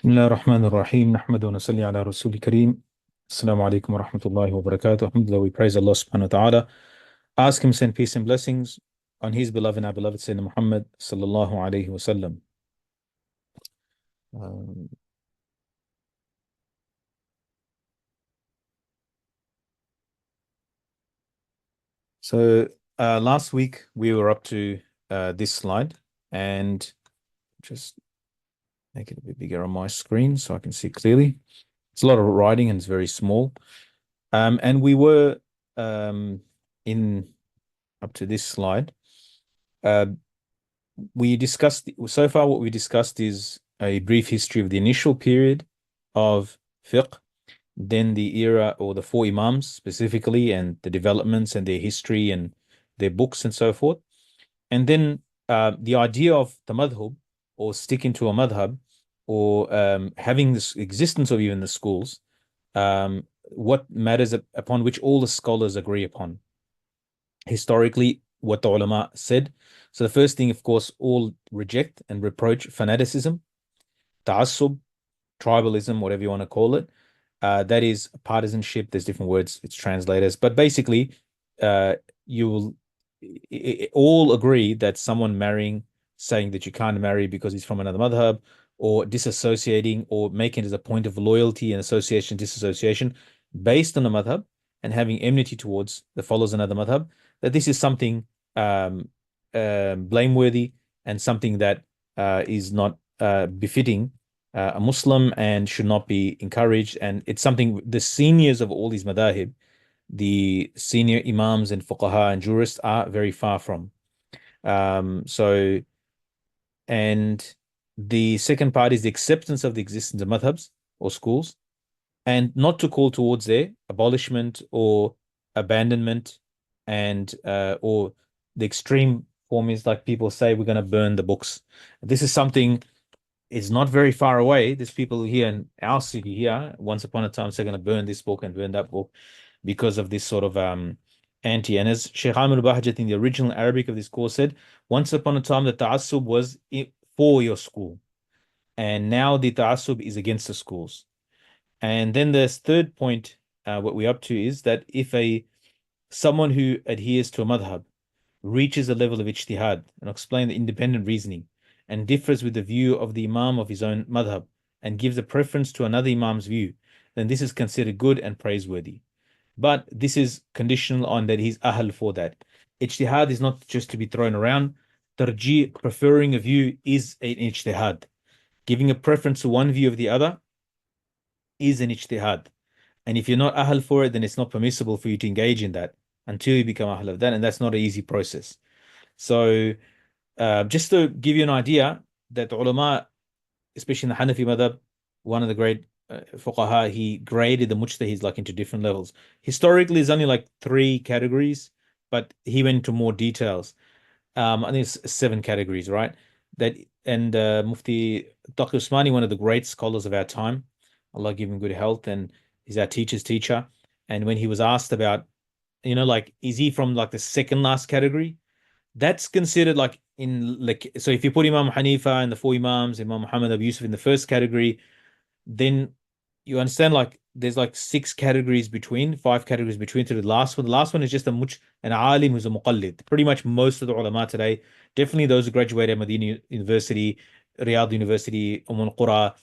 بسم الله الرحمن الرحيم نحمد ونصلي على رسول الكريم السلام عليكم ورحمة الله وبركاته. Alhamdulillah, we praise Allah subhanahu wa ta'ala. Ask him send peace and blessings on his beloved and our beloved Sayyidina Muhammad sallallahu alayhi wa sallam. Um, so last week we were up to this slide, and just make it a bit bigger on my screen so I can see clearly. It's a lot of writing and it's very small. And we were in up to this slide. We discussed so far, what we discussed is a brief history of the initial period of fiqh, then the era or the four imams specifically, and the developments and their history and their books and so forth. And then the idea of the madhab, or sticking to a madhab, or having this existence of even the schools, what matters upon which all the scholars agree upon. Historically, what the ulama said. So the first thing, of course, all reject and reproach fanaticism, ta'assub, tribalism, whatever you want to call it. That is partisanship. There's different words, it's translators. But basically, you will all agree that someone marrying, saying that you can't marry because he's from another madhab, or disassociating or making it as a point of loyalty and association, disassociation based on a madhab and having enmity towards the followers of another madhab, that this is something blameworthy and something that is not befitting a Muslim and should not be encouraged. And it's something the seniors of all these madahib, the senior imams and fuqaha and jurists, are very far from. And the second part is the acceptance of the existence of madhabs or schools, and not to call towards their abolishment or abandonment, and or the extreme form is like people say we're going to burn the books. This is something is not very far away. There's people here in our city here, once upon a time, they're going to burn this book and burn that book because of this sort of anti. And as Shaykh al-Bahjat in the original Arabic of this course said, once upon a time the ta'assub was for your school, and now the ta'assub is against the schools. And then this third point, what we're up to, is that if someone who adheres to a madhab reaches a level of ijtihad, and explain the independent reasoning, and differs with the view of the imam of his own madhab, and gives a preference to another imam's view, then this is considered good and praiseworthy. But this is conditional on that he's ahl for that. Ijtihad is not just to be thrown around. Tarjih, preferring a view, is an ijtihad. Giving a preference to one view of the other is an ijtihad. And if you're not ahl for it, then it's not permissible for you to engage in that until you become ahl of that. And that's not an easy process. So just to give you an idea, that ulama, especially in the Hanafi madhab, one of the great fuqaha, he graded the mujtahids like into different levels. Historically, there's only like 3 categories, but he went into more details. I think it's 7 categories, right? Mufti Taqi Usmani, one of the great scholars of our time, Allah give him good health, and he's our teacher's teacher. And when he was asked about, like, is he from like the second last category? That's considered like so if you put Imam Hanifa and the 4 Imams, Imam Muhammad Abu Yusuf in the first category, then you understand like there's like 5 categories between to the last one. The last one is just an alim who's a muqallid. Pretty much most of the ulama today, definitely those who graduated at Medina University, Riyadh University, al-Qura,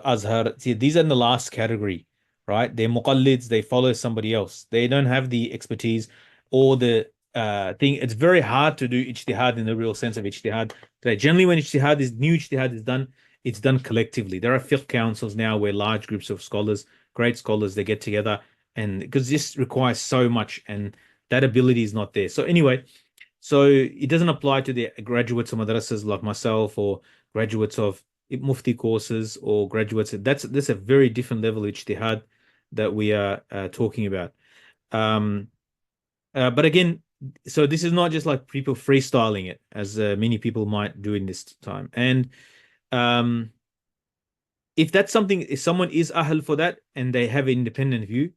Azhar, see, these are in the last category, right? They're muqallids, they follow somebody else. They don't have the expertise or the thing. It's very hard to do ijtihad in the real sense of ijtihad today. Generally, when new ijtihad is done, it's done collectively. There are fiqh councils now where large groups of scholars, great scholars, they get together, and because this requires so much, and that ability is not there. So anyway, so it doesn't apply to the graduates of madrasas like myself, or graduates of mufti courses, or graduates. That's a very different level of ijtihad that we are talking about. But again, so this is not just like people freestyling it, as many people might do in this time. And if that's something, if someone is ahl for that and they have an independent view,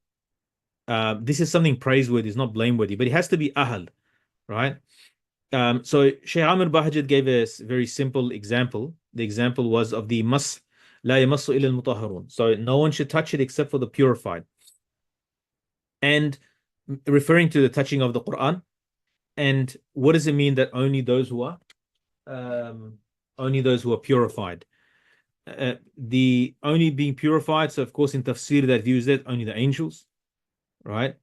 this is something praiseworthy, it's not blameworthy, but it has to be ahl, right? So Shaykh Amir Bahajat gave a very simple example. The example was of the mas لا يمس إلا المطهرون. So no one should touch it except for the purified. And referring to the touching of the Quran. And what does it mean that um, only those who are purified? The only being purified. So of course in tafsir that views that only the angels, right?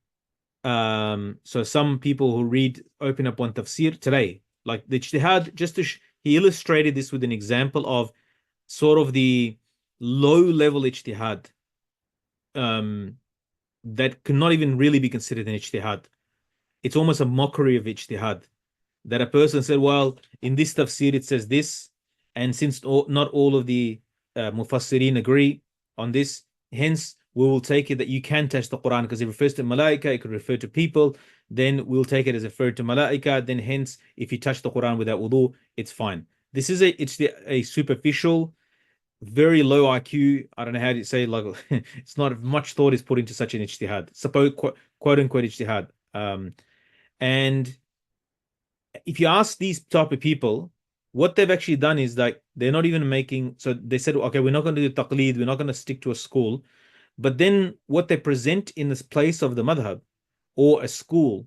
So some people who open up one tafsir today, like the ijtihad, he illustrated this with an example of sort of the low level ijtihad, um, that could not even really be considered an ijtihad. It's almost a mockery of ijtihad. That a person said, well, in this tafsir it says this, and since not all of the mufassirin agree on this, hence we will take it that you can touch the Quran because it refers to malaika, it could refer to people, then we'll take it as referred to malaika, then hence if you touch the Quran without wudu, it's fine. This is a superficial, very low IQ. I don't know how to say, like it's not much thought is put into such an ijtihad, suppose quote unquote ijtihad. And if you ask these type of people, what they've actually done is like they're not even making. So they said, okay, we're not going to do taqleed, we're not going to stick to a school. But then what they present in this place of the madhab or a school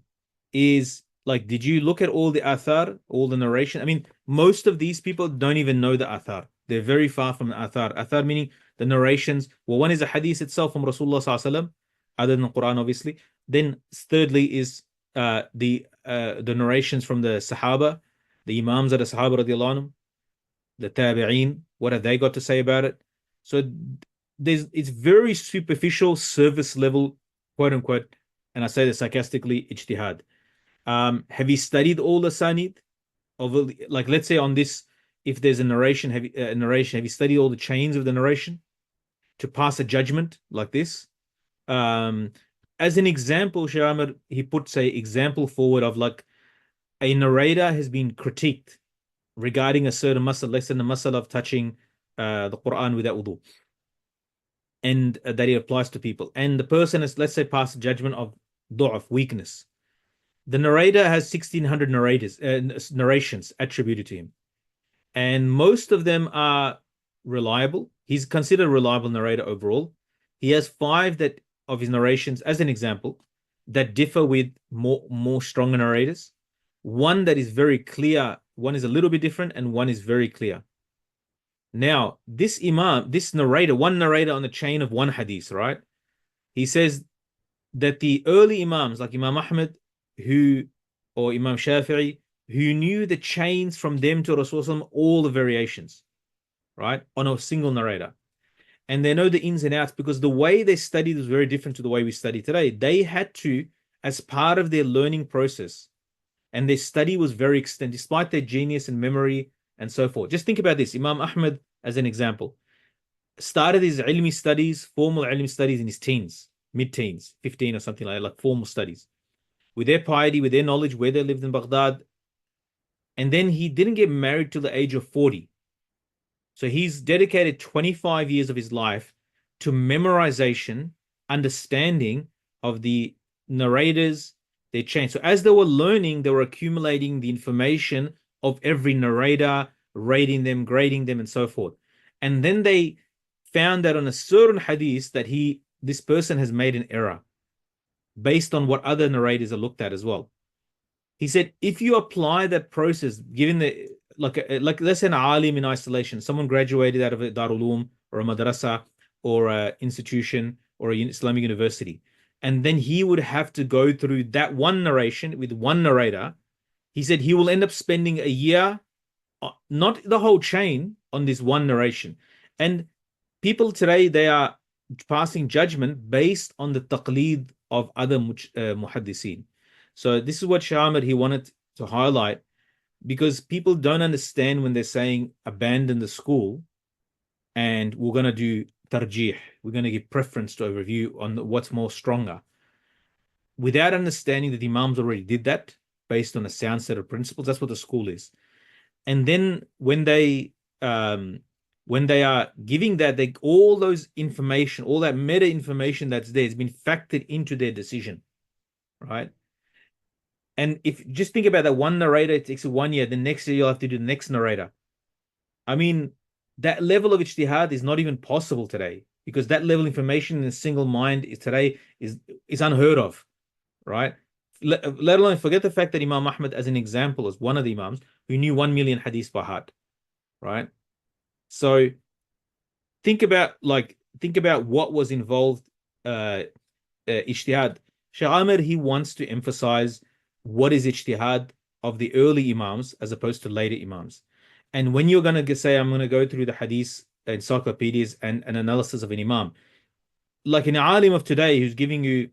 is like, did you look at all the athar, all the narration? I mean, most of these people don't even know the athar. They're very far from the athar. Athar meaning the narrations. Well, one is a hadith itself from Rasulullah sallallahu alaihi wasallam, other than the Quran, obviously. Then thirdly is the narrations from the Sahaba, the Imams of the Sahaba radiallahu anhum, the Tabi'een, what have they got to say about it? So it's very superficial, service level, quote unquote, and I say this sarcastically, ijtihad. Have you studied all the sanid of, like, let's say on this, if there's a narration, have you studied all the chains of the narration to pass a judgment like this? As an example, Shaykh he puts a example forward of like a narrator has been critiqued regarding a certain masal, let's say the masal of touching the Quran without wudu, and that it applies to people. And the person has, let's say, passed a judgment of du'af, weakness. The narrator has 1,600 narrations attributed to him, and most of them are reliable. He's considered a reliable narrator overall. He has five that of his narrations, as an example, that differ with more stronger narrators. One that is very clear, one is a little bit different, and one is very clear. Now, this imam, this narrator, one narrator on the chain of one hadith, right? He says that the early imams, like Imam Ahmad, or Imam Shafi'i, who knew the chains from them to Rasulullah, all the variations, right, on a single narrator. And they know the ins and outs because the way they studied was very different to the way we study today. They had to, as part of their learning process, and their study was very extensive, despite their genius and memory and so forth. Just think about this. Imam Ahmad, as an example, started his ilmi studies, formal ilmi studies in his teens, mid-teens, 15 or something like formal studies. With their piety, with their knowledge, where they lived in Baghdad. And then he didn't get married till the age of 40. So he's dedicated 25 years of his life to memorization, understanding of the narrators, their chain. So as they were learning, they were accumulating the information of every narrator, rating them, grading them, and so forth. And then they found that on a certain hadith that this person has made an error based on what other narrators are looked at as well. He said, if you apply that process, given the like let's say an alim in isolation, someone graduated out of a Darul Uloom or a madrasa or an institution or an Islamic university, and then he would have to go through that one narration with one narrator. He said he will end up spending a year, not the whole chain, on this one narration. And people today, they are passing judgment based on the taqleed of other muhaddithin. So this is what Shaykh he wanted to highlight, because people don't understand when they're saying abandon the school and we're going to do tarjih, we're going to give preference to a review on what's more stronger, without understanding that the imams already did that based on a sound set of principles. That's what the school is. And then when they are giving that, all those information, all that meta information that's there has been factored into their decision, right? And if just think about that, one narrator, it takes 1 year, the next year you'll have to do the next narrator. I mean, That level of ijtihad is not even possible today because that level of information in a single mind is today is unheard of, right? Let alone forget the fact that Imam Ahmad, as an example, is one of the Imams who knew 1 million hadiths by heart, right? So think about what was involved ijtihad. Shaykh Ahmed, he wants to emphasize what is ijtihad of the early Imams as opposed to later Imams. And when you're going to say, I'm going to go through the hadith encyclopedias and an analysis of an Imam, like an alim of today who's giving you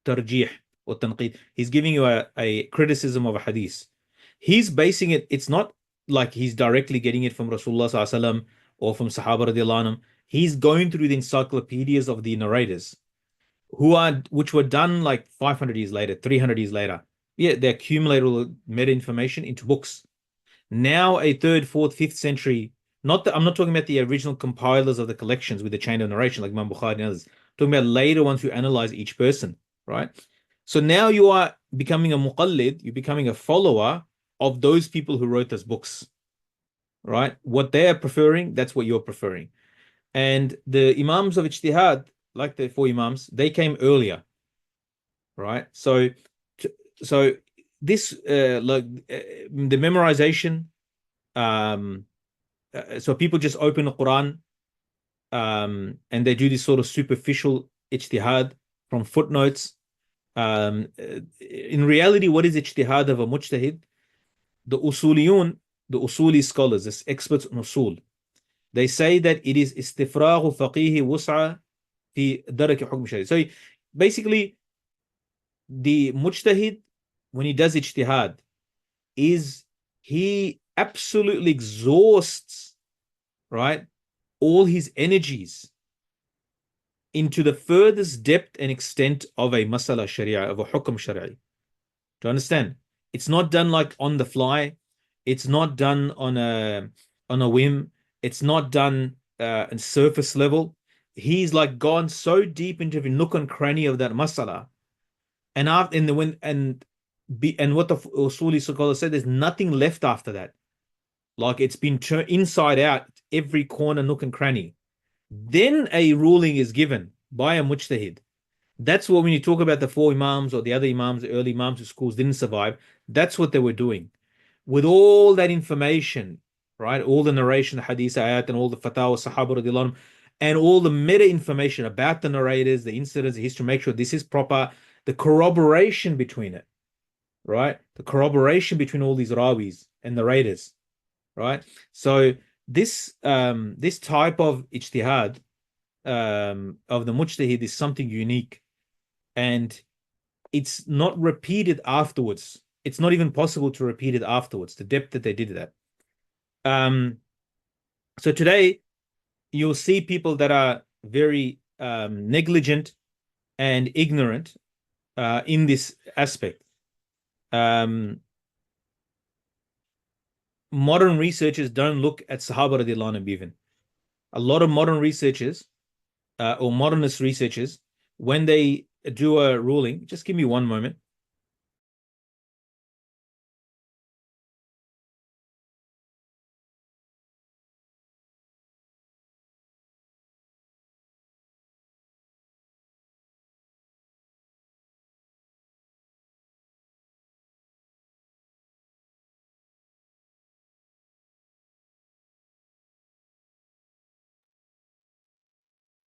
tarjih or tanqid, he's giving you a criticism of a hadith. He's basing it, it's not like he's directly getting it from Rasulullah sallallahu alaihi wasallam or from Sahaba radiallahu anhum. He's going through the encyclopedias of the narrators which were done like 500 years later, 300 years later. Yeah, they accumulated all the meta information into books. Now, a third, fourth, fifth century, I'm not talking about the original compilers of the collections with the chain of narration like Imam Bukhari and others. I'm talking about later ones who analyze each person, right? So now you are becoming a muqallid, you're becoming a follower of those people who wrote those books, right? What they are preferring, that's what you're preferring. And the Imams of Ijtihad, like the four Imams, they came earlier, right? So this the memorization, so people just open the Quran and they do this sort of superficial ijtihad from footnotes. In reality, what is ijtihad of a mujtahid? The usuliyun, the usuli scholars, the experts on usul, they say that it is istifraghu faqihi wus'a fi daraki hukm shari. So basically, the mujtahid, when he does ijtihad, is he absolutely exhausts, right, all his energies into the furthest depth and extent of a masala sharia, of a hukm shari. Do you understand? It's not done like on the fly. It's not done on a whim. It's not done on surface level. He's like gone so deep into the nook and cranny of that masala, and after in the when and what the usuli scholars said, there's nothing left after that. Like it's been turned inside out, every corner, nook and cranny. Then a ruling is given by a mujtahid. That's what when you talk about the four imams or the other imams, the early imams whose schools didn't survive, that's what they were doing. With all that information, right? All the narration, the hadith, ayat, and all the fatwa, sahaba radiallahu anhum, and all the meta information about the narrators, the incidents, the history, make sure this is proper, the corroboration between it, right? The corroboration between all these rawis and narrators, right? So this type of ijtihad of the mujtahid is something unique, and it's not repeated afterwards. It's not even possible to repeat it afterwards, the depth that they did that. So today you'll see people that are very negligent and ignorant in this aspect. Modern researchers don't look at Sahaba radiallahu anhum even. A lot of modern researchers or modernist researchers, when they do a ruling, just give me one moment.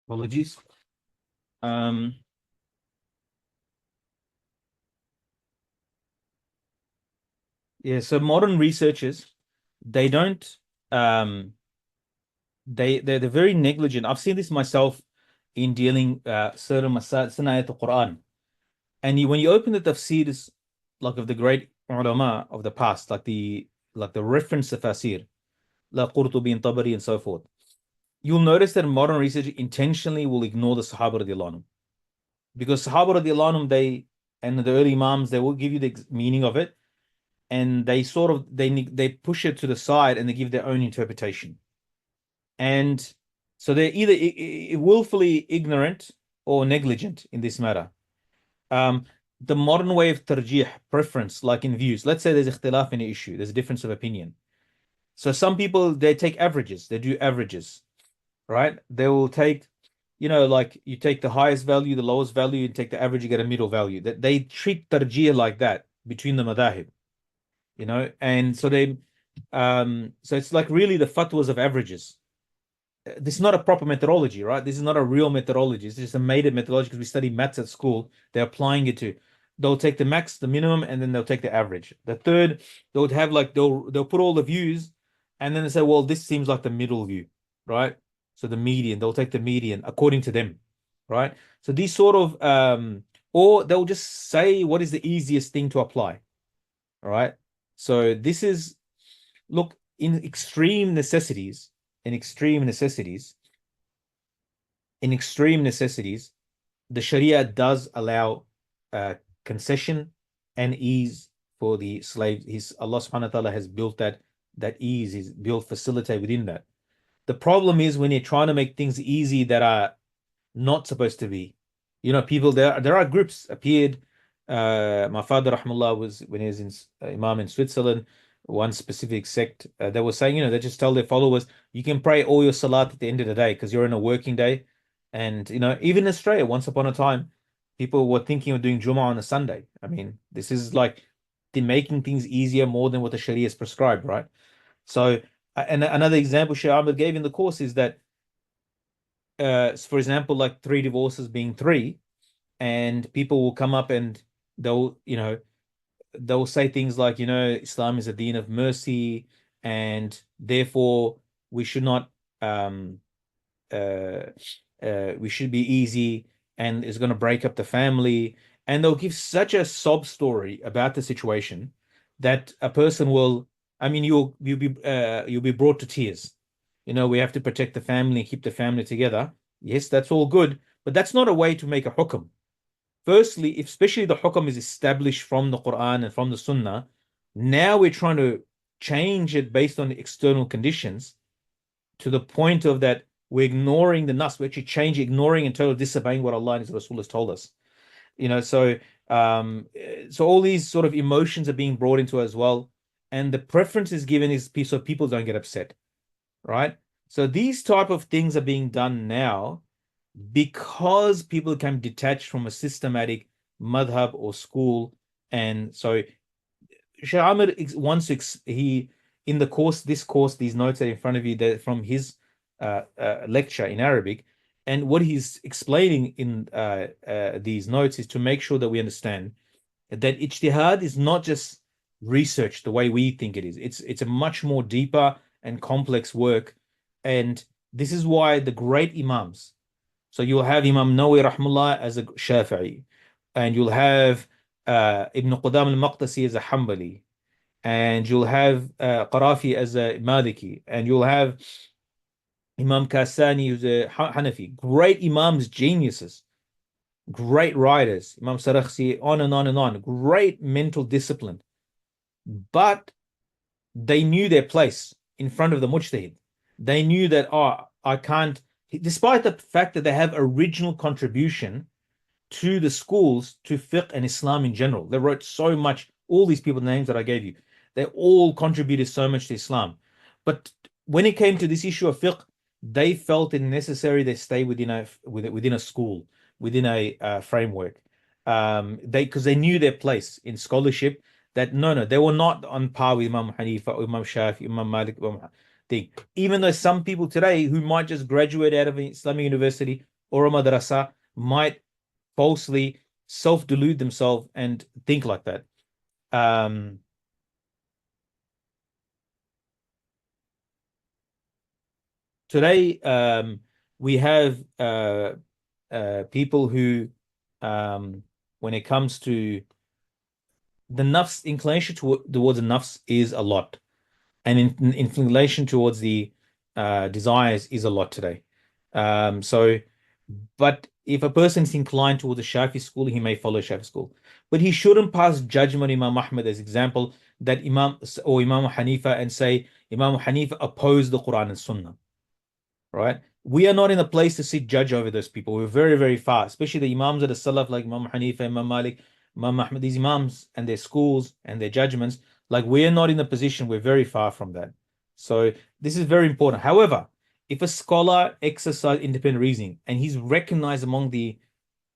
Apologies. Yeah, so modern researchers, they don't they're very negligent. I've seen this myself in dealing certain ayat al-Quran. And when you open the tafsirs like of the great ulama of the past, like the reference tafsir, like Qurtubi and Tabari and so forth, you'll notice that modern research intentionally will ignore the Sahaba radiallahu anhum. Because Sahaba radiallahu anhum, they and the early Imams, they will give you the meaning of it, and they sort of they push it to the side and they give their own interpretation. And so they're either willfully ignorant or negligent in this matter. The modern way of tarjih, preference, like in views, let's say there's ikhtilaf in an issue, there's a difference of opinion. So some people they take averages, they do averages, right? They will take, like you take the highest value, the lowest value, and take the average, you get a middle value. That they treat tarjih like that between the madahib, and so it's like really the fatwas of averages. This is not a proper methodology, right? This is not a real methodology. It's just a made-up methodology because we study maths at school. They're applying it to. They'll take the max, the minimum, and then they'll take the average. The third, they'll have like they'll put all the views, and then they say, well, this seems like the middle view, right? So the median, they'll take the median according to them, right? So these sort of or they'll just say what is the easiest thing to apply, all right? So this is look in extreme necessities, in extreme necessities, in extreme necessities, the Sharia does allow concession and ease for the slaves. Allah subhanahu wa ta'ala has built that ease, is built facilitate within that. The problem is when you're trying to make things easy that are not supposed to be. People there are groups appeared. My father, rahmallah, was when he was in Imam in Switzerland, one specific sect. They were saying, they just tell their followers, you can pray all your salat at the end of the day because you're in a working day. And even in Australia, once upon a time, people were thinking of doing Jummah on a Sunday. I mean, this is like they're making things easier more than what the Sharia is prescribed, right? So, and another example Shaykh Ahmed gave in the course is that for example, like three divorces being three, and people will come up and they'll say things like, Islam is a deen of mercy, and therefore we should not uh, we should be easy, and it's going to break up the family, and they'll give such a sob story about the situation that a person will, I mean, you'll be brought to tears. We have to protect the family and keep the family together. Yes, that's all good, but that's not a way to make a hukm. Firstly, if especially the hukm is established from the Quran and from the Sunnah, now we're trying to change it based on external conditions to the point of that we're ignoring the nas, we're actually changing, ignoring and totally disobeying what Allah and His Rasul has told us. So all these sort of emotions are being brought into it as well, and the preference is given is so people don't get upset, right? So these type of things are being done now because people become detached from a systematic madhab or school. And so Shaykh Ahmed wants to, in the course, these notes are in front of you, they're from his lecture in Arabic. And what he's explaining in these notes is to make sure that we understand that ijtihad is not just research the way we think it is. It's a much more deeper and complex work. And this is why the great imams, so you'll have Imam Nawawi rahmullah as a Shafi'i, and you'll have Ibn Qudam al-Maqdisi as a Hanbali, and you'll have Qarafi as a Maliki, and you'll have Imam Kasani who's a Hanafi. Great imams, geniuses, great writers, Imam Sarakhsi, on and on and on. Great mental discipline. But they knew their place in front of the mujtahid. They knew that, I can't, despite the fact that they have original contribution to the schools, to fiqh and Islam in general. They wrote so much, all these people, names that I gave you, they all contributed so much to Islam. But when it came to this issue of fiqh, they felt it necessary they stay within a school, within a framework. Because they knew their place in scholarship, that no, they were not on par with Imam Hanifa or Imam Shafi, Imam Malik, thing. Even though some people today who might just graduate out of an Islamic university or a madrasa might falsely self-delude themselves and think like that. Today, we have people who, when it comes to the nafs, inclination towards the nafs is a lot, and inclination towards the desires is a lot today. But if a person is inclined towards the Shafi school, he may follow Shafi school. But he shouldn't pass judgment on Imam Ahmad as example that Imam Hanifa and say Imam Hanifa opposed the Quran and Sunnah, right? We are not in a place to sit judge over those people. We're very, very far, especially the Imams of the Salaf like Imam Hanifa, Imam Malik, Imam Ahmad, these Imams and their schools and their judgments. Like we're not in the position, we're very far from that. So this is very important. However, if a scholar exercises independent reasoning and he's recognized among the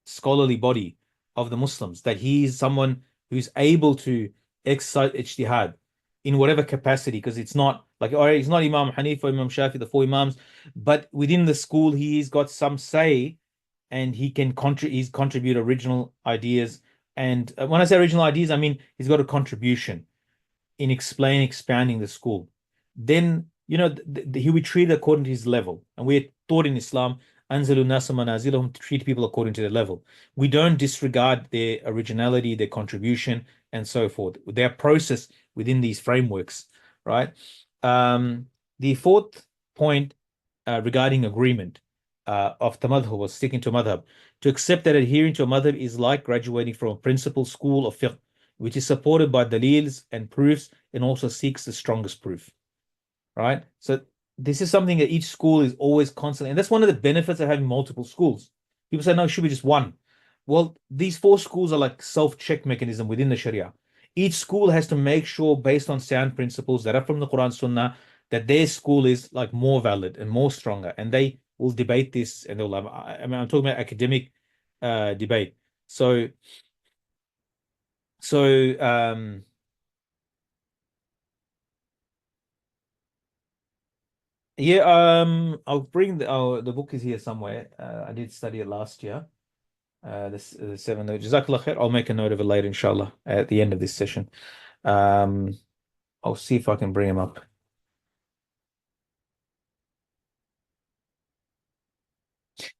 scholarly body of the Muslims that he is someone who's able to exercise ijtihad in whatever capacity, because it's not like, all right, he's not Imam Hanifa, Imam Shafi, the four Imams, but within the school, he's got some say and he's contribute original ideas. And when I say original ideas, I mean he's got a contribution in expanding the school, then he'll be treated according to his level. And we're taught in Islam, anzilu nasa manazilahum, to treat people according to their level. We don't disregard their originality, their contribution, and so forth. Their process within these frameworks, right? The fourth point regarding agreement of the madhab was sticking to madhab. To accept that adhering to a madhab is like graduating from a principal school of fiqh, which is supported by dalils and proofs and also seeks the strongest proof, right? So this is something that each school is always constantly, and that's one of the benefits of having multiple schools. People say, no, it should be just one. Well, these four schools are like self-check mechanism within the Sharia. Each school has to make sure, based on sound principles that are from the Quran Sunnah, that their school is like more valid and more stronger. And they will debate this and they'll have, I mean, I'm talking about academic debate. So, so yeah, I'll bring the book is here somewhere. I did study it last year. This the seven note. Jazakallah khair. I'll make a note of it later, inshallah, at the end of this session. Um, I'll see if I can bring him up.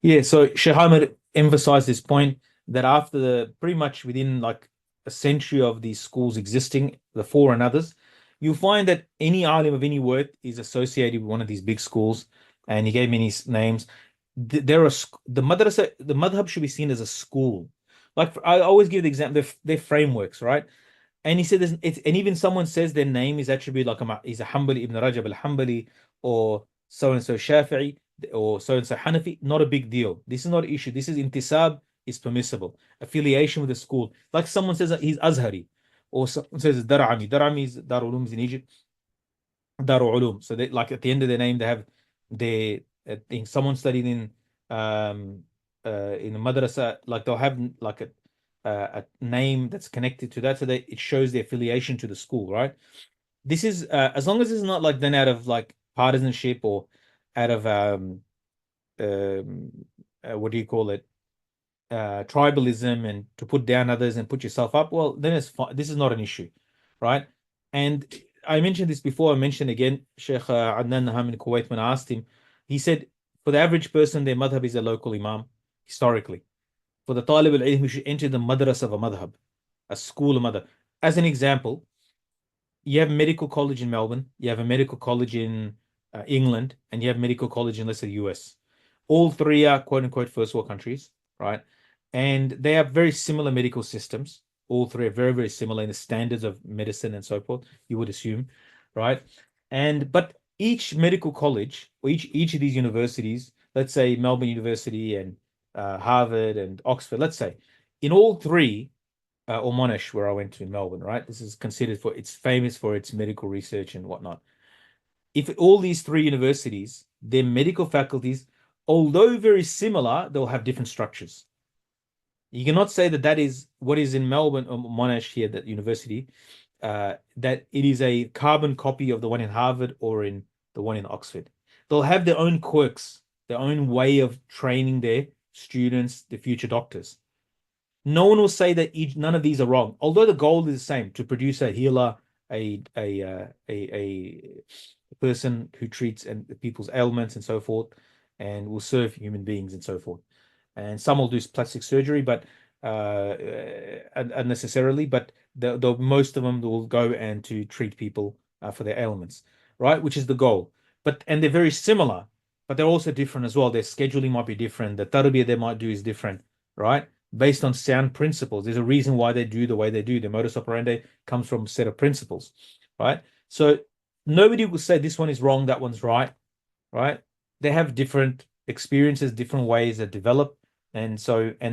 Yeah, so Shahamid emphasized this point that after pretty much within like a century of these schools existing, the four and others, you'll find that any alim of any worth is associated with one of these big schools, and he gave many names. There are the madrasa, the madhab should be seen as a school. Like I always give the example, they're frameworks, right? And he said, and even someone says their name is attributed like he's a Hanbali, Ibn Rajab al-Hanbali, or so and so Shafi'i, or so and so Hanafi. Not a big deal. This is not an issue. This is intisab is permissible. Affiliation with the school. Like someone says that he's Azhari, or someone says Dar'ami. Dar'ami is Darul Ulum is in Egypt. Darul Ulum. So they like at the end of their name they have their I think someone studied um in a madrasa, like they'll have like a name that's connected to that, so that it shows the affiliation to the school, right? This is as long as it's not like done out of like partisanship or out of um what do you call it, tribalism, and to put down others and put yourself up, well, then it's fine. This is not an issue, right? And I mentioned this before. I mentioned again, Sheikh Adnan Naham in Kuwait, when I asked him, he said, for the average person, their madhab is a local imam historically. For the talib al-ilm, you should enter the madrasa of a madhab, a school of madhab. As an example, you have a medical college in Melbourne, you have a medical college in England, and you have medical college in, let's say, the US. All three are quote unquote first world countries, right? And they have very similar medical systems. All three are very, very similar in the standards of medicine and so forth, you would assume, right? And but each medical college or each of these universities, let's say Melbourne University and Harvard and Oxford, let's say, in all three, or Monash, where I went to in Melbourne, right? This is considered for it's famous for its medical research and whatnot. If all these three universities, their medical faculties, although very similar, they'll have different structures. You cannot say that that is what is in Melbourne or Monash here, that university, that it is a carbon copy of the one in Harvard or in the one in Oxford. They'll have their own quirks, their own way of training their students, the future doctors. No one will say that none of these are wrong, although the goal is the same, to produce a healer, a person who treats and people's ailments and so forth, and will serve human beings and so forth. And some will do plastic surgery, but unnecessarily, but most of them will go and to treat people for their ailments, right? Which is the goal. And they're very similar, but they're also different as well. Their scheduling might be different. The tarbiyah they might do is different, right? Based on sound principles. There's a reason why they do the way they do. The modus operandi comes from a set of principles, right? So nobody will say this one is wrong, that one's right, right? They have different experiences, different ways that develop, and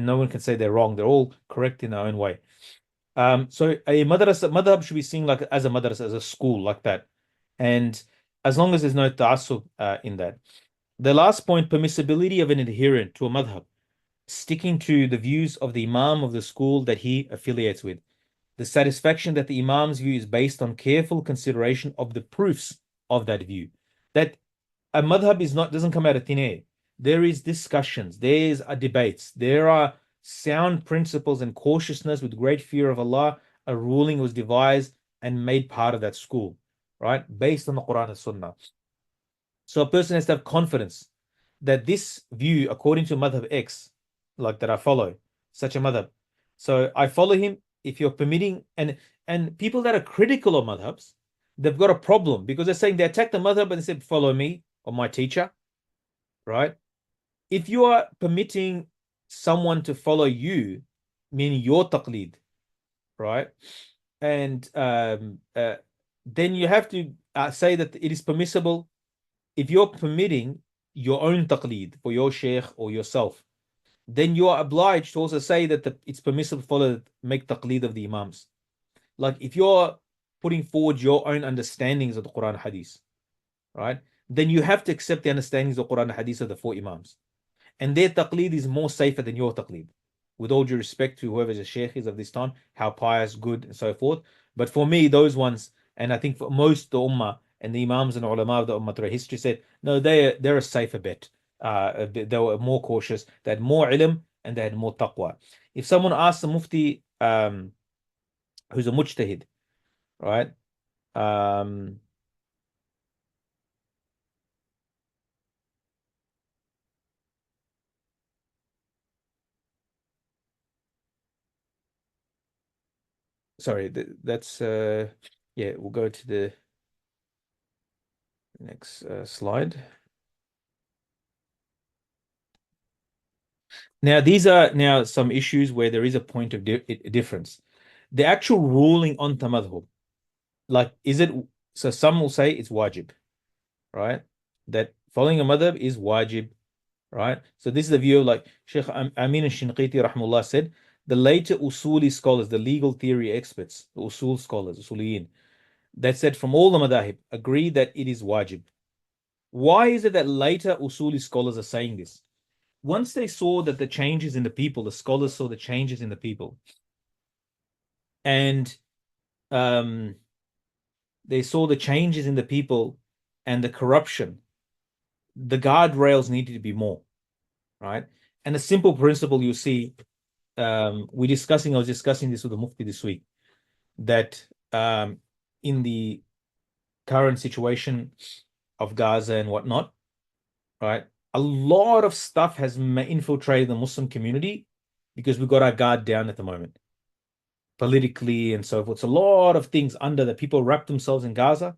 no one can say they're wrong. They're all correct in their own way. So a madhab should be seen like as a madrasa, as a school like that. And as long as there's no ta'assub in that. The last point, permissibility of an adherent to a madhab, sticking to the views of the imam of the school that he affiliates with. The satisfaction that the imam's view is based on careful consideration of the proofs of that view. That a madhab is not doesn't come out of thin air. There is discussions, there's debates, there are sound principles and cautiousness with great fear of Allah. A ruling was devised and made part of that school, right? Based on the Quran and Sunnah. So a person has to have confidence that this view, according to madhab X, like that I follow, such a madhab. So I follow him. If you're permitting, and people that are critical of madhabs, they've got a problem because they're saying they attack the madhab and they say, follow me or my teacher, right? If you are permitting someone to follow you, meaning your taqleed, right? And then you have to say that it is permissible if you're permitting your own taqleed for your sheikh or yourself, then you are obliged to also say that it's permissible to follow, make taqleed of the imams. Like if you're putting forward your own understandings of the Quran and Hadith, right? Then you have to accept the understandings of Quran and Hadith of the four imams. And their taqleed is more safer than your taqleed. With all due respect to whoever the sheikh is of this time, how pious, good, and so forth. But for me, those ones, and I think for most the ummah and the imams and ulama of the ummah through history said, no, they're a safer bet. They were more cautious, they had more ilm, and they had more taqwa. If someone asks a mufti who's a mujtahid, right? Um, sorry, that's yeah, we'll go to the next slide. Now, these are now some issues where there is a point of difference. The actual ruling on tamadhub, like, is it, so some will say it's wajib, right? That following a madhab is wajib, right? So this is the view of like Shaykh Amin al-Shinqiti rahmullah said, the later usuli scholars, the legal theory experts, the usul scholars, usuliyin, that said from all the madahib, agree that it is wajib. Why is it that later usuli scholars are saying this? Once they saw that the changes in the people, the scholars saw the changes in the people, and um, they saw the changes in the people and the corruption, the guardrails needed to be more, right? And a simple principle you see, I was discussing this with the Mufti this week, that in the current situation of Gaza and whatnot, right? A lot of stuff has infiltrated the Muslim community because we've got our guard down at the moment, politically and so forth. It's a lot of things under that people wrap themselves in Gaza.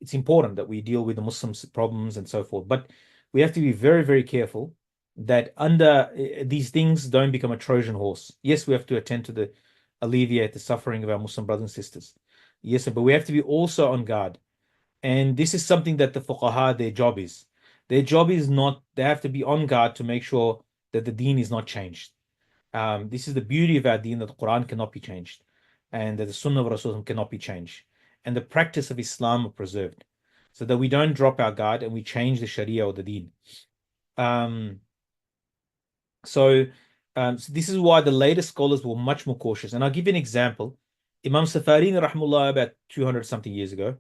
It's important that we deal with the Muslims' problems and so forth, but we have to be very, very careful that under these things don't become a Trojan horse. Yes, we have to attend to alleviate the suffering of our Muslim brothers and sisters. Yes, but we have to be also on guard. And this is something that the fuqaha, their job is. Their job is not, they have to be on guard to make sure that the deen is not changed. This is the beauty of our deen, that the Quran cannot be changed and that the Sunnah of Rasulullah cannot be changed. And the practice of Islam are preserved so that we don't drop our guard and we change the Sharia or the deen. Um, so, so this is why the later scholars were much more cautious. And I'll give you an example. Imam Safarini, rahmullah, about 200 something years ago,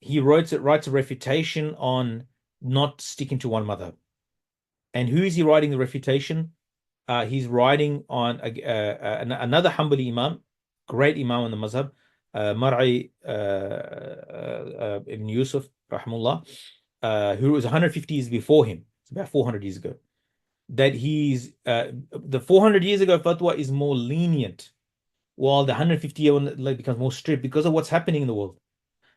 he writes a refutation on not sticking to one madhab. And who is he writing the refutation? He's writing on another Hanbali Imam, great Imam in the Mazhab, Mar'i ibn Yusuf, rahmullah, who was 150 years before him. It's about 400 years ago. That the 400 years ago fatwa is more lenient, while the 150-year one like becomes more strict because of what's happening in the world.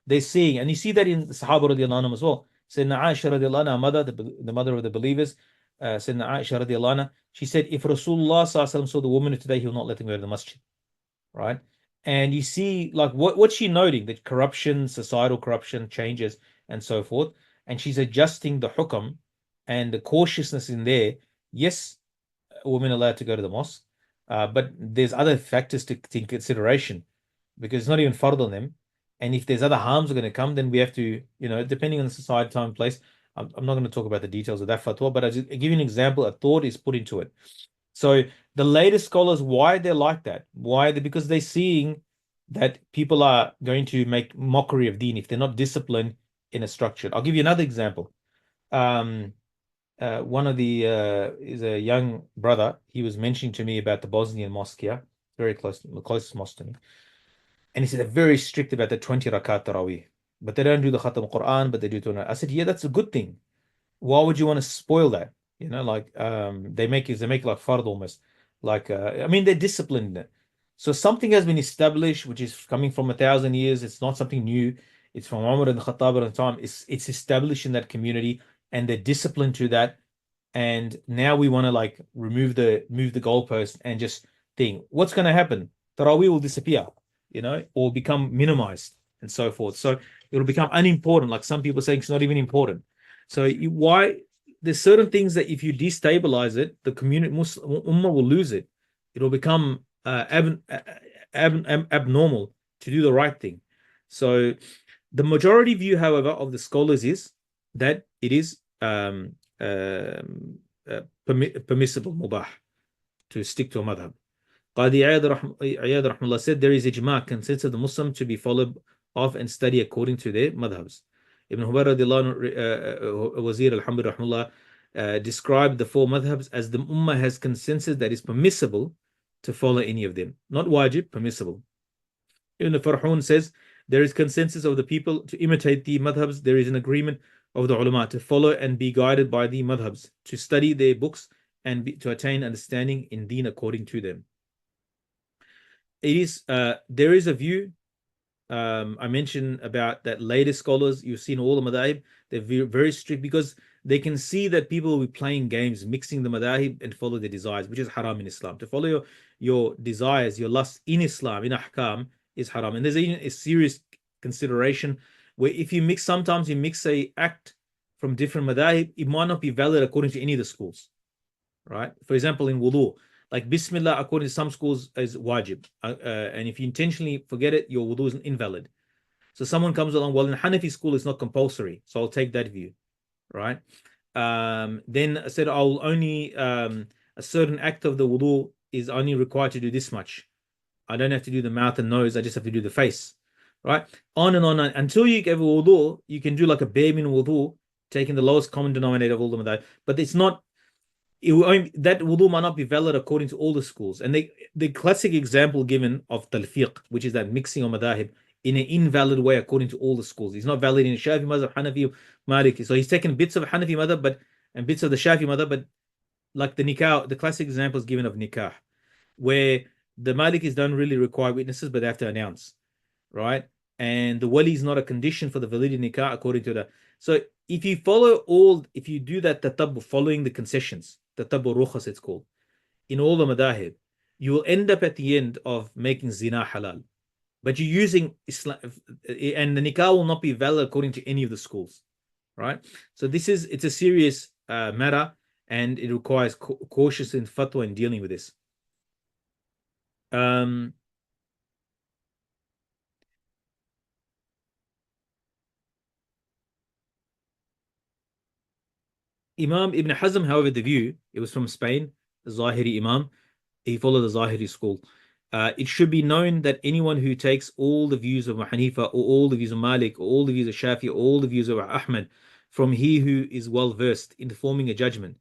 They're seeing, and you see that in the Sahaba radiallahu anhum as well. Sayyidina Aisha radiallahu anha, mother, the mother of the believers, Sayyidina Aisha radiallahu anha, she said, if Rasulullah sallallahu alaihi wasallam saw the woman today, he will not let them go to the masjid, right? And you see, like, what's she noting? That corruption, societal corruption, changes, and so forth. And she's adjusting the hukam and the cautiousness in there. Yes, women are allowed to go to the mosque, but there's other factors to take consideration because it's not even fard on them. And if there's other harms are going to come, then we have to, depending on the society, time, and place. I'm not going to talk about the details of that fatwa, but I just give you an example. A thought is put into it. So the latest scholars, why they're like that? Why? Because they're seeing that people are going to make mockery of deen if they're not disciplined in a structure. I'll give you another example. Um, one of the is a young brother. He was mentioning to me about the Bosnian mosque here, very close, the closest mosque to me, and he said they're very strict about the 20 rakat tarawih, but they don't do the khatam Quran, but they do it. I said, yeah, that's a good thing. Why would you want to spoil that? Like they make like fard almost. Like I mean, they're disciplined in it. So something has been established, which is coming from 1,000 years. It's not something new. It's from Umar and Khattab at the time. It's established in that community, and they're disciplined to that. And now we want to like move the goalpost and just think what's going to happen. Tarawih will disappear, or become minimized and so forth. So it'll become unimportant. Like some people saying it's not even important. So why there's certain things that if you destabilize it, the community Muslim ummah will lose it. It'll become abnormal to do the right thing. So the majority view, however, of the scholars is that it is permissible, mubah, to stick to a madhab. Qadi Iyad rahmallah said there is ijma, consensus of the Muslim to be followed of and study according to their madhabs. Ibn Hubayr Wazir al-Hamd rahmallah described the four madhabs as the ummah has consensus that is permissible to follow any of them. Not wajib, permissible. Ibn Farhun says there is consensus of the people to imitate the madhabs. There is an agreement of the ulama to follow and be guided by the madhabs, to study their books and to attain understanding in deen according to them. There is a view I mentioned about that later scholars, you've seen all the madhahib, they're very, very strict because they can see that people will be playing games, mixing the madhahib and follow their desires, which is haram in Islam. To follow your desires, your lust in Islam, in ahkam, is haram. And there's even a serious consideration where if sometimes you mix a act from different madhahib, it might not be valid according to any of the schools, right? For example, in wudu, like Bismillah, according to some schools, is wajib. And if you intentionally forget it, your wudu is invalid. So someone comes along, well, in Hanafi school, it's not compulsory. So I'll take that view, right? Then I said, I'll only, a certain act of the wudu is only required to do this much. I don't have to do the mouth and nose. I just have to do the face, right? On and on. Until you get wudu, you can do like a bare minimum wudu, taking the lowest common denominator of all of them. But it's not, that wudu might not be valid according to all the schools. And the classic example given of talfiq, which is that mixing of madahib in an invalid way according to all the schools. He's not valid in Shafi madhab, Hanafi, Maliki. So he's taken bits of Hanafi madhab, and bits of the Shafi madhab, but like the nikah, the classic example is given of nikah, where the Malikis don't really require witnesses, but they have to announce, right? And the wali is not a condition for the validity nikah according to that. So if you do that tatabbu, following the concessions, tatabbu rukhas it's called, in all the madahib, you will end up at the end of making zina halal. But you're using Islam, and the nikah will not be valid according to any of the schools, right? So it's a serious matter, and it requires cautious in fatwa in dealing with this. Imam Ibn Hazm, however, the view, it was from Spain, the Zahiri Imam, he followed the Zahiri school. It should be known that anyone who takes all the views of Hanifa, or all the views of Malik, or all the views of Shafi, or all the views of Ahmed, from he who is well versed in forming a judgment,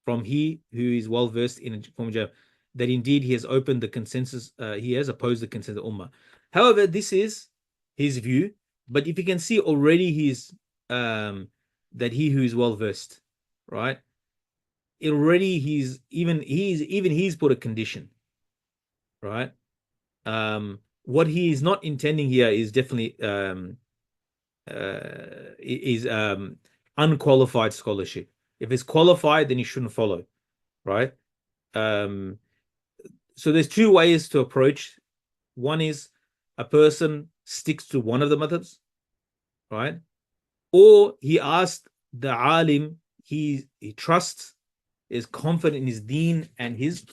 from he who is well versed in forming a judgment, that indeed he has opened the consensus, he has opposed the consensus of Ummah. However, this is his view, but if you can see already that he who is well versed, right? Already he's put a condition, right? What he is not intending here is definitely is unqualified scholarship. If it's qualified, then you shouldn't follow, right? So there's two ways to approach. One is a person sticks to one of the methods, right? Or he asked the alim he trusts, is confident in his deen and his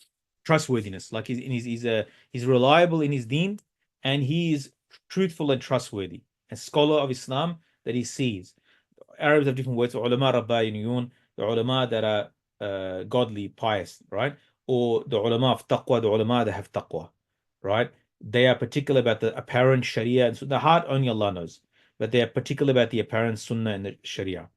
trustworthiness. Like he's reliable in his deen, and he is truthful and trustworthy, a scholar of Islam that he sees. Arabs have different words. Ulama rabbayiniyun, the ulama that are godly, pious, right? Or the ulama of taqwa, the ulama that have taqwa, right? They are particular about the apparent sharia, and so the heart only Allah knows, but they are particular about the apparent sunnah and the sharia.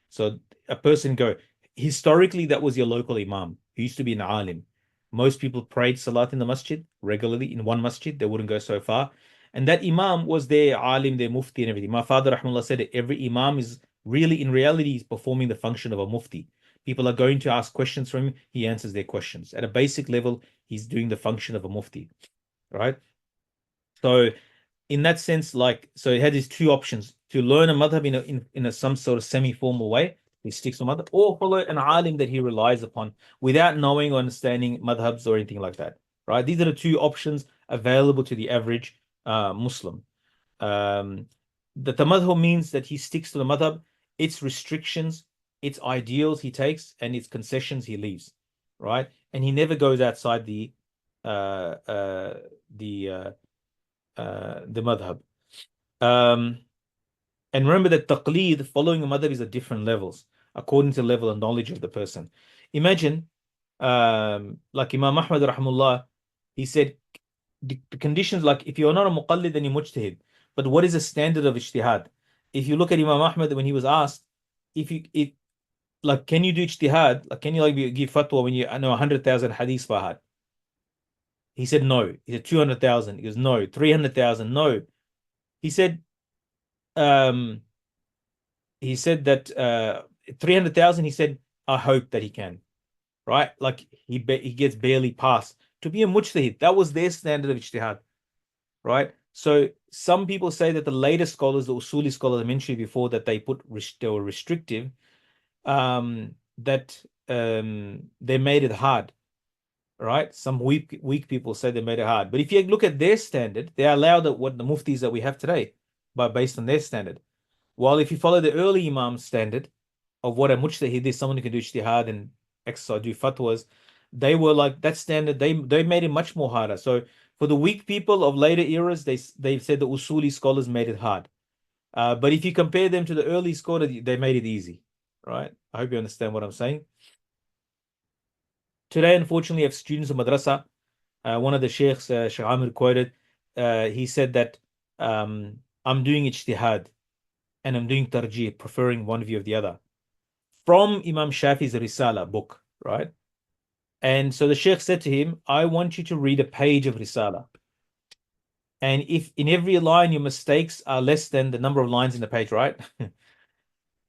So a person go, historically, that was your local imam. He used to be an alim. Most people prayed salat in the masjid regularly in one masjid. They wouldn't go so far. And that imam was their alim, their mufti and everything. My father, rahmatullah, said that every imam is really, in reality, he's performing the function of a mufti. People are going to ask questions from him. He answers their questions. At a basic level, he's doing the function of a mufti, right? So in that sense, like, so he had these two options: to learn a madhab in a some sort of semi-formal way, he sticks to madhab, or follow an alim that he relies upon without knowing or understanding madhabs or anything like that, right? These are the two options available to the average Muslim. Um, the tamadhub means that he sticks to the madhab, its restrictions, its ideals he takes, and its concessions he leaves, right? And he never goes outside uh, uh, the uh, the madhab. Um, and remember that taqleed, following a madhab, is at different levels according to the level of knowledge of the person. Imagine, like Imam Ahmad rahimullah, he said the conditions, like if you're not a muqallid, then you're mujtahid. But what is the standard of ijtihad? If you look at Imam Ahmad when he was asked, if like, can you do ijtihad? Like, can you like give fatwa when you know 100,000 hadiths by heart? He said no. He said 200,000. He goes no. 300,000. No. He said um he said that 300,000. He said I hope that he can, right? Like he gets barely past to be a mujtahid. That was their standard of ijtihad, right? So some people say that the later scholars, the usuli scholars I mentioned before, that they were restrictive, that they made it hard, right? Some weak people say they made it hard. But if you look at their standard, they allow what the muftis that we have today, but based on their standard. While if you follow the early imam standard of what a mujtahid is, someone who can do ijtihad and exercise, do fatwas, they were like that standard. They made it much more harder. So for the weak people of later eras, they said the usuli scholars made it hard. But if you compare them to the early scholar, they made it easy, right? I hope you understand what I'm saying. Today, unfortunately, I have students of madrasa. One of the sheikhs, Shaykh Amir, quoted, he said that I'm doing ijtihad and I'm doing tarjih, preferring one view of the other, from Imam Shafi's Risala book, right? And so the sheikh said to him, I want you to read a page of Risala. And if in every line your mistakes are less than the number of lines in the page, right?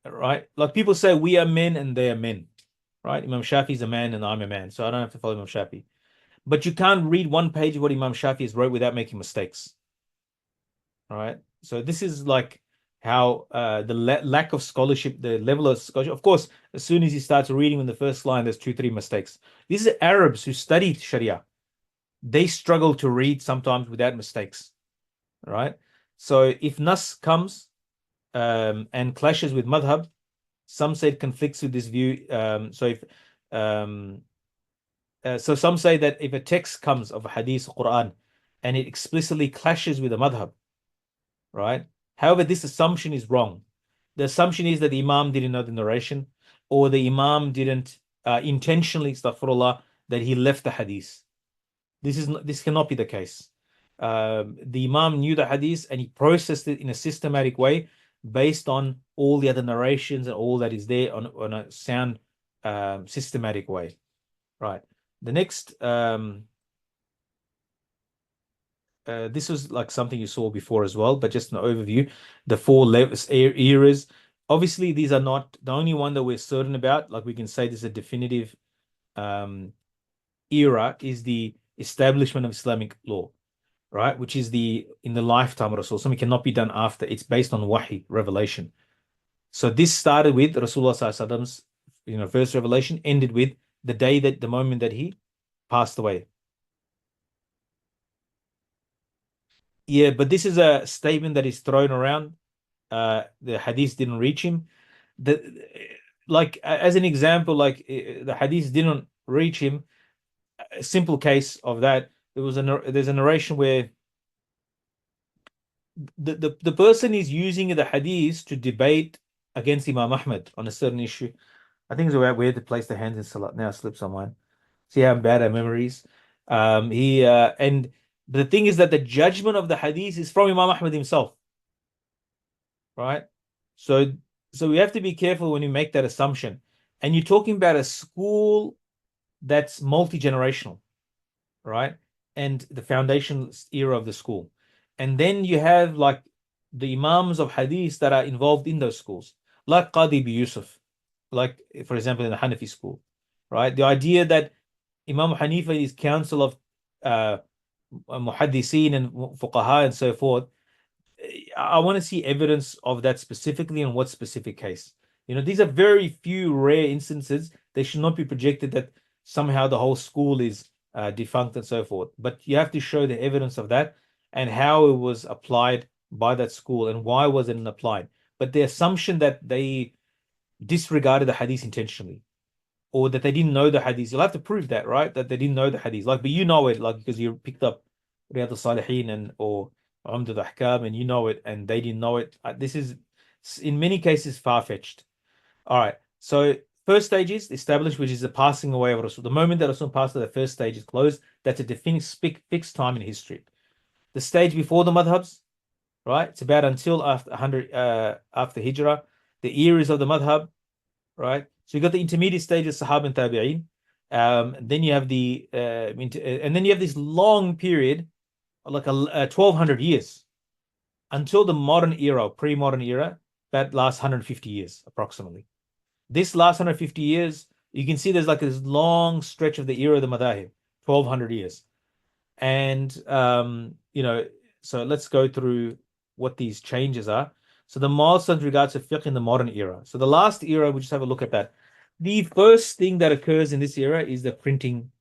Right? Like people say, we are men and they are men, right? Imam Shafi's a man and I'm a man, so I don't have to follow Imam Shafi. But you can't read one page of what Imam Shafi has wrote without making mistakes. All right. So this is like how the lack of scholarship, the level of scholarship. Of course, as soon as he starts reading in the first line, there's two, three mistakes. These are Arabs who studied Sharia. They struggle to read sometimes without mistakes. Right. So if Nas comes and clashes with madhab, some say it conflicts with this view. Um, so some say that if a text comes of a hadith, Quran, and it explicitly clashes with a madhab, right? However, this assumption is wrong. The assumption is that the Imam didn't know the narration, or the Imam didn't intentionally, astaghfirullah, that he left the hadith. This cannot be the case. The Imam knew the hadith and he processed it in a systematic way based on all the other narrations and all that is there on a sound, systematic way. Right. The next, this was like something you saw before as well, but just an overview. The four eras. Obviously, these are not the only one that we're certain about. Like we can say this is a definitive era, is the establishment of Islamic law, right? Which is in the lifetime of Rasul. Something cannot be done after. It's based on wahi, revelation. So this started with Rasulullah Sallallahu Alaihi Wasallam's, first revelation, ended with the moment that he passed away. Yeah, but this is a statement that is thrown around. The hadith didn't reach him. Like as an example, like the hadith didn't reach him. A simple case of that. There's a narration where the person is using the hadith to debate against Imam Ahmad on a certain issue. I think it's about where to place the hands in salat. Now slips on mine. See how bad our memories. He and the thing is that the judgment of the hadith is from Imam Ahmad himself, right? So so we have to be careful when you make that assumption. And you're talking about a school that's multi-generational, right? And the foundation era of the school. And then you have like the imams of hadith that are involved in those schools, like Qadi B. Yusuf, like for example in the Hanafi school, right? The idea that Imam Hanifa is council of uh, muhaddiseen and fuqaha and so forth. I want to see evidence of that specifically in what specific case. These are very few rare instances. They should not be projected that somehow the whole school is defunct and so forth. But you have to show the evidence of that and how it was applied by that school and why was it applied. But the assumption that they disregarded the hadith intentionally or that they didn't know the hadith, you'll have to prove that, right? That they didn't know the hadith. Like, but you know it, like because you picked up Riyadh al-Salihin and or Umd al-Ahkam and you know it and they didn't know it. This is in many cases far-fetched. All right. So first stage is established, which is the passing away of Rasul. The moment that Rasul passed, the first stage is closed. That's a definite fixed time in history. The stage before the madhabs, right? It's about until after 100 after Hijrah. The eras of the madhab, right? So you got the intermediate stage of Sahaba and Tabi'een. Then you have and then you have this long period, like 1200 years until the modern era, pre-modern era, that lasts 150 years approximately. This last 150 years, you can see there's like this long stretch of the era of the Madahib, 1200 years. And so let's go through what these changes are. So the milestones regards to fiqh in the modern era. So the last era, we just have a look at that. The first thing that occurs in this era is the printing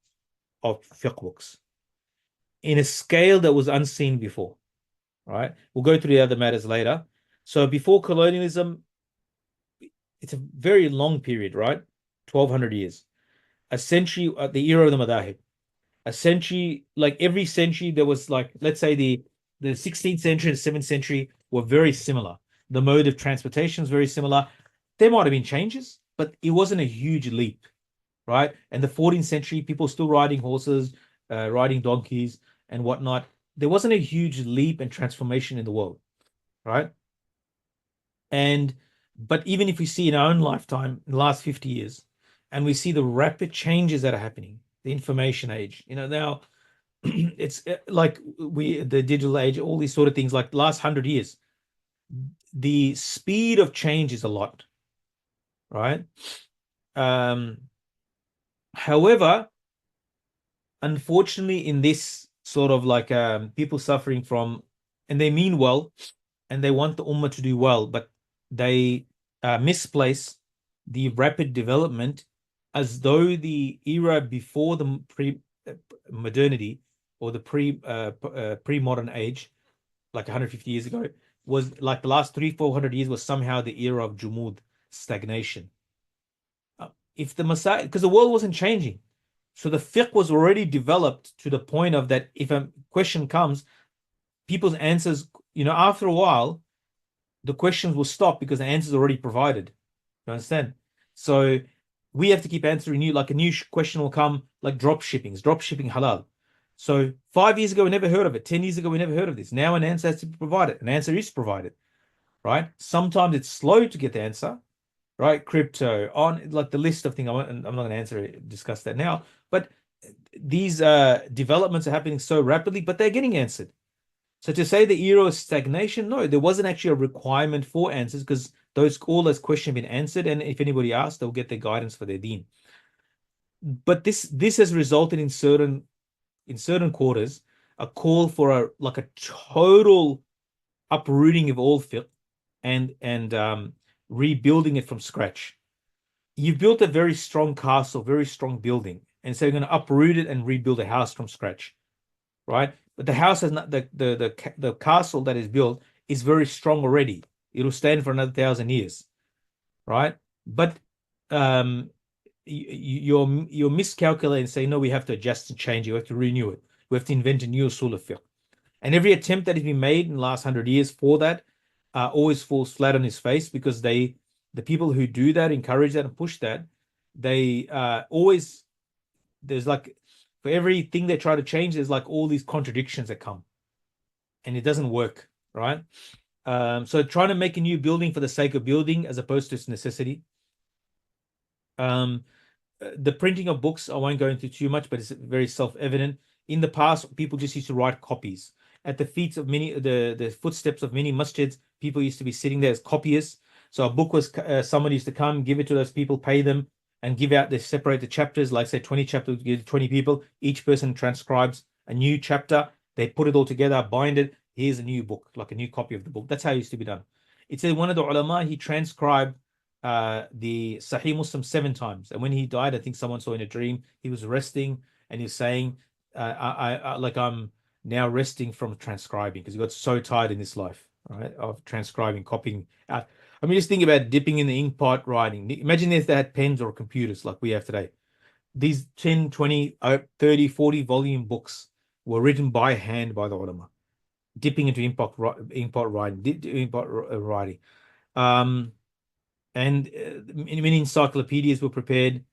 of fiqh books in a scale that was unseen before. Right? We'll go through the other matters later. So before colonialism, it's a very long period, right? 1200 years. A century at the era of the Madahib. A century, like every century, there was like, let's say the 16th century and 7th century were very similar. The mode of transportation is very similar. There might have been changes, but it wasn't a huge leap, right? And the 14th century, people still riding horses, riding donkeys and whatnot. There wasn't a huge leap and transformation in the world, right? And but even if we see in our own lifetime, in the last 50 years, and we see the rapid changes that are happening, the information age, now it's like the digital age, all these sort of things, like the last 100 years, the speed of change is a lot, right? However, unfortunately, in this sort of like people suffering from, and they mean well, and they want the ummah to do well, but they misplace the rapid development as though the era before the pre-modernity or the pre-modern age, like 150 years ago, was like the last 300-400 years was somehow the era of jumud, stagnation. If the Messiah, because the world wasn't changing, so the fiqh was already developed to the point of that if a question comes, people's answers, after a while, the questions will stop because the answers are already provided. You understand? So we have to keep answering new, like a new question will come, like drop shipping. Is drop shipping halal? So 5 years ago, we never heard of it. 10 years ago, we never heard of this. Now an answer has to be provided. An answer is provided, right? Sometimes it's slow to get the answer, right? Crypto, on like the list of things. I'm not going to discuss that now, but these developments are happening so rapidly, but they're getting answered. So to say the era of stagnation, no, there wasn't actually a requirement for answers because all those questions have been answered, and if anybody asks, they'll get their guidance for their deen. But this has resulted in certain quarters a call for a total uprooting of all fiqh and rebuilding it from scratch. You've built a very strong castle, very strong building, and so you're going to uproot it and rebuild a house from scratch, right? But the house has not the castle that is built is very strong already. It'll stand for another 1,000 years, right? But you're miscalculating, saying no, we have to adjust and change. You have to renew it. We have to invent a new usul of fiqh. And every attempt that has been made in the last 100 years for that always falls flat on his face because the people who do that, encourage that, and push that, they always, there's like, for everything they try to change, there's like all these contradictions that come, and it doesn't work, right? So trying to make a new building for the sake of building as opposed to its necessity. Um, the printing of books, I won't go into too much, but it's very self-evident. In the past, people just used to write copies. At the feet of many, the footsteps of many masjids, people used to be sitting there as copyists. So a book was, somebody used to come, give it to those people, pay them, and give out, they separate the chapters, like say 20 chapters, give to 20 people. Each person transcribes a new chapter. They put it all together, bind it. Here's a new book, like a new copy of the book. That's how it used to be done. It said one of the ulama, he transcribed the Sahih Muslim 7 times. And when he died, I think someone saw in a dream, he was resting and he was saying, like I'm now resting from transcribing because he got so tired in this life, right, of transcribing, copying out. I mean, just think about dipping in the ink pot writing. Imagine if they had pens or computers like we have today. These 10, 20, 30, 40 volume books were written by hand by the ulama, dipping into ink pot writing, writing. Um, and many encyclopedias were prepared,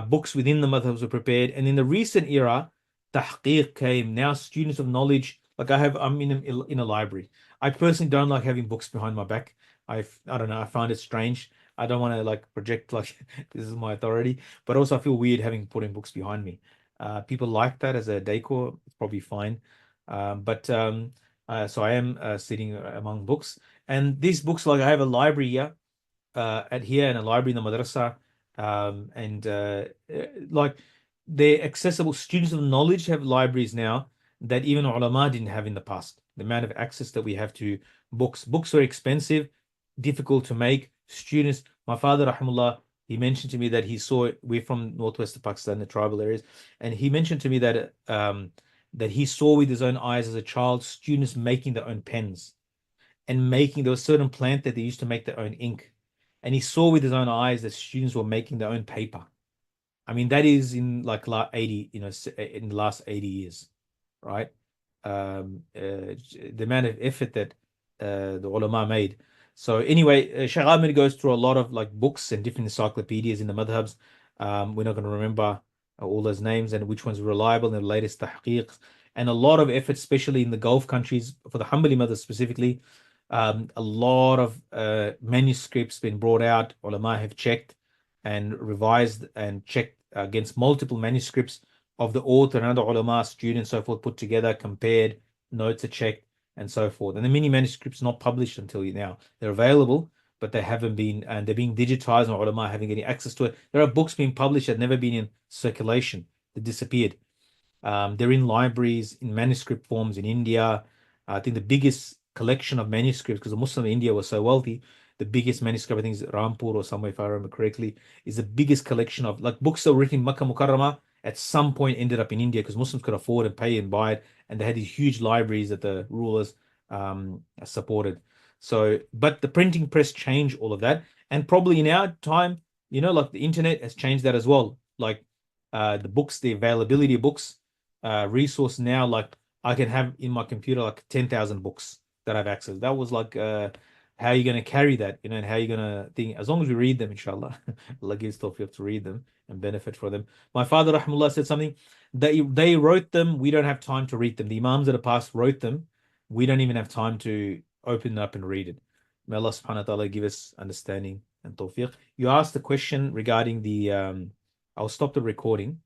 books within the madhabs were prepared, and in the recent era, tahqiq came. Now, students of knowledge, like I'm in a library. I personally don't like having books behind my back. I don't know, I find it strange. I don't want to like project like this is my authority, but also I feel weird having putting books behind me. People like that as a decor, it's probably fine. But so I am sitting among books, and these books, like I have a library here at here in a library in the madrasa, and like they're accessible. Students of knowledge have libraries now that even ulama didn't have in the past. The amount of access that we have to books. Books are expensive, difficult to make. Students, my father, rahimullah, he mentioned to me that he saw it. We're from northwest of Pakistan, the tribal areas, and he mentioned to me that he saw with his own eyes as a child students making their own pens and making, there was certain plant that they used to make their own ink. And he saw with his own eyes that students were making their own paper. I mean, that is in like 80, in the last 80 years, right? The amount of effort that the ulama made. So anyway, Shaykh Ahmed goes through a lot of like books and different encyclopedias in the madhabs. We're not going to remember all those names and which ones are reliable and the latest tahqiq. And a lot of effort, especially in the Gulf countries, for the Hanbali madhab specifically. A lot of manuscripts been brought out. Ulama have checked and revised and checked against multiple manuscripts of the author and other ulama, students, so forth, put together, compared, notes are checked, and so forth. And the many manuscripts not published until now. They're available, but they haven't been, and they're being digitized, and ulama having any access to it. There are books being published that never been in circulation, that disappeared. They're in libraries, in manuscript forms in India. I think the biggest collection of manuscripts, because the Muslim India was so wealthy, the biggest manuscript, I think, is Rampur or somewhere, if I remember correctly, is the biggest collection of like books that were written in Makkah Mukarramah at some point ended up in India because Muslims could afford and pay and buy it, and they had these huge libraries that the rulers supported. So, but the printing press changed all of that, and probably in our time, like the internet has changed that as well. Like the books, the availability of books, resource now, like I can have in my computer like 10,000 books that I've accessed. That was like how are you going to carry that, and how are you going to think, as long as we read them, inshallah, Allah gives tawfiq to read them and benefit from them. My father, rahmullah, said something, they wrote them, we don't have time to read them. The Imams of the past wrote them, we don't even have time to open up and read it. May Allah subhanahu wa ta'ala give us understanding and tawfiq. You asked the question regarding the I'll stop the recording.